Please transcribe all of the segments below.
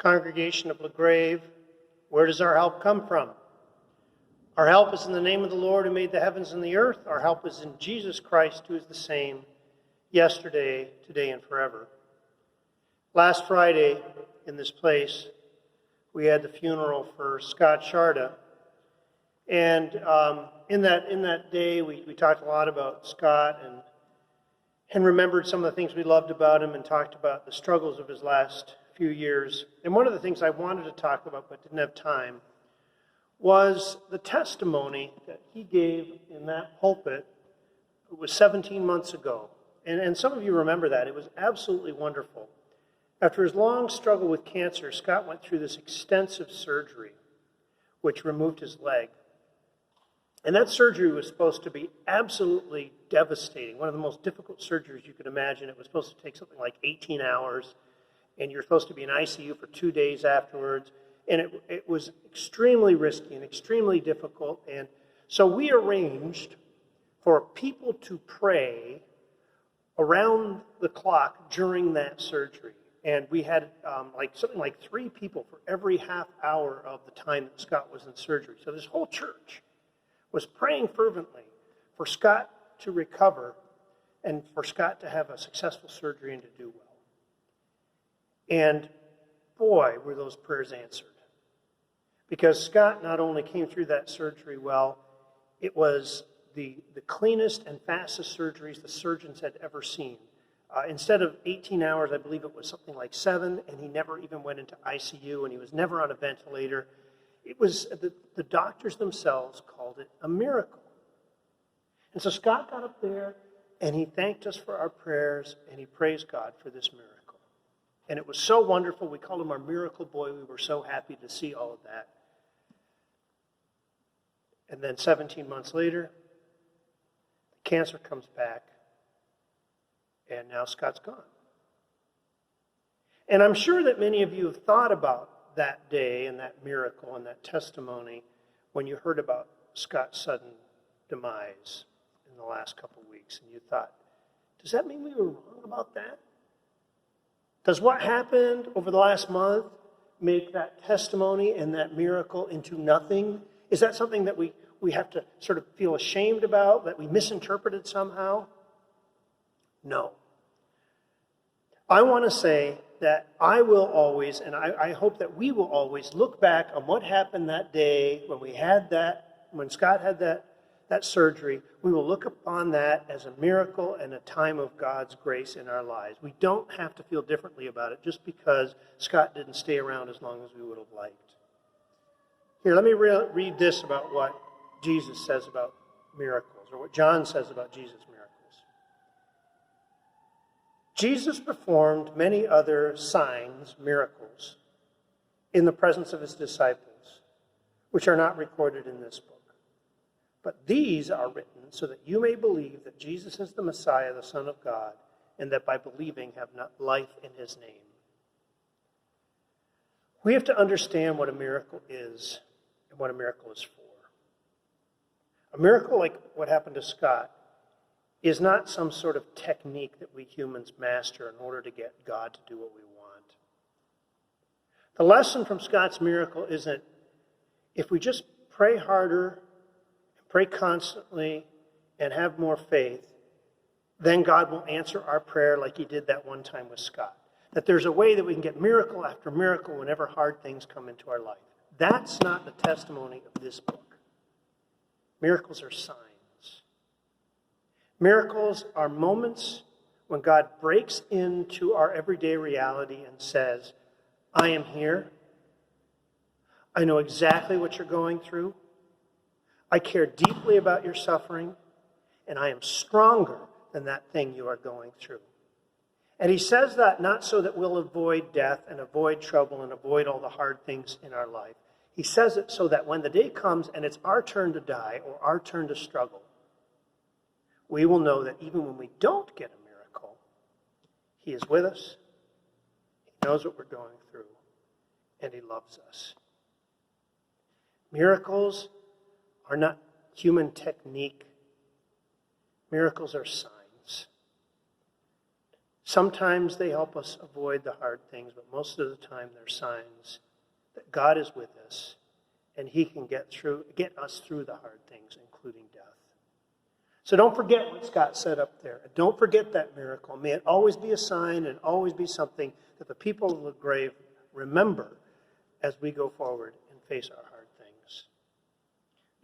Congregation of LaGrave, where does our help come from? Our help is in the name of the Lord who made the heavens and the earth. Our help is in Jesus Christ, who is the same yesterday, today, and forever. Last Friday, in this place, we had the funeral for Scott Sharda. And in that day, we talked a lot about Scott and remembered some of the things we loved about him and talked about the struggles of his last few years. And one of the things I wanted to talk about but didn't have time was the testimony that he gave in that pulpit. It was 17 months ago. And some of you remember that. It was absolutely wonderful. After his long struggle with cancer, Scott went through this extensive surgery, which removed his leg. And that surgery was supposed to be absolutely devastating, one of the most difficult surgeries you could imagine. It was supposed to take something like 18 hours, and you're supposed to be in ICU for 2 days afterwards. And it was extremely risky and extremely difficult. And so we arranged for people to pray around the clock during that surgery. And we had something like 3 people for every half hour of the time that Scott was in surgery. So this whole church was praying fervently for Scott to recover and for Scott to have a successful surgery and to do well. And boy, were those prayers answered. Because Scott not only came through that surgery well, it was the cleanest and fastest surgeries the surgeons had ever seen. Instead of 18 hours, I believe it was something like 7, and he never even went into ICU, and he was never on a ventilator. It was, the doctors themselves called it a miracle. And so Scott got up there, and he thanked us for our prayers, and he praised God for this miracle. And it was so wonderful. We called him our miracle boy. We were so happy to see all of that. And then 17 months later, the cancer comes back, and now Scott's gone. And I'm sure that many of you have thought about that day and that miracle and that testimony when you heard about Scott's sudden demise in the last couple of weeks. And you thought, does that mean we were wrong about that? Does what happened over the last month make that testimony and that miracle into nothing? Is that something that we have to sort of feel ashamed about, that we misinterpreted somehow? No. I want to say that I will always, and I hope that we will always look back on what happened that day when Scott had that surgery. We will look upon that as a miracle and a time of God's grace in our lives. We don't have to feel differently about it just because Scott didn't stay around as long as we would have liked. Here, let me read this about what Jesus says about miracles, or what John says about Jesus' miracles. Jesus performed many other signs, miracles, in the presence of his disciples, which are not recorded in this book. But these are written so that you may believe that Jesus is the Messiah, the Son of God, and that by believing have not life in his name. We have to understand what a miracle is and what a miracle is for. A miracle like what happened to Scott is not some sort of technique that we humans master in order to get God to do what we want. The lesson from Scott's miracle isn't if we just pray harder, pray constantly, and have more faith, then God will answer our prayer like he did that one time with Scott. That there's a way that we can get miracle after miracle whenever hard things come into our life. That's not the testimony of this book. Miracles are signs. Miracles are moments when God breaks into our everyday reality and says, I am here. I know exactly what you're going through. I care deeply about your suffering, and I am stronger than that thing you are going through. And he says that not so that we'll avoid death and avoid trouble and avoid all the hard things in our life. He says it so that when the day comes and it's our turn to die or our turn to struggle, we will know that even when we don't get a miracle, he is with us, he knows what we're going through, and he loves us. Miracles are not human technique. Miracles are signs. Sometimes they help us avoid the hard things, but most of the time they're signs that God is with us and he can get us through the hard things, including death. So don't forget what Scott said up there. Don't forget that miracle. May it always be a sign and always be something that the people of LaGrave remember as we go forward and face our hard things.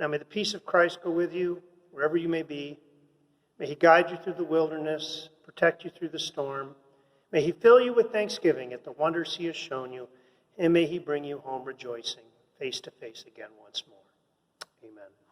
Now may the peace of Christ go with you wherever you may be. May he guide you through the wilderness, protect you through the storm. May he fill you with thanksgiving at the wonders he has shown you, and may he bring you home rejoicing, face to face again once more. Amen.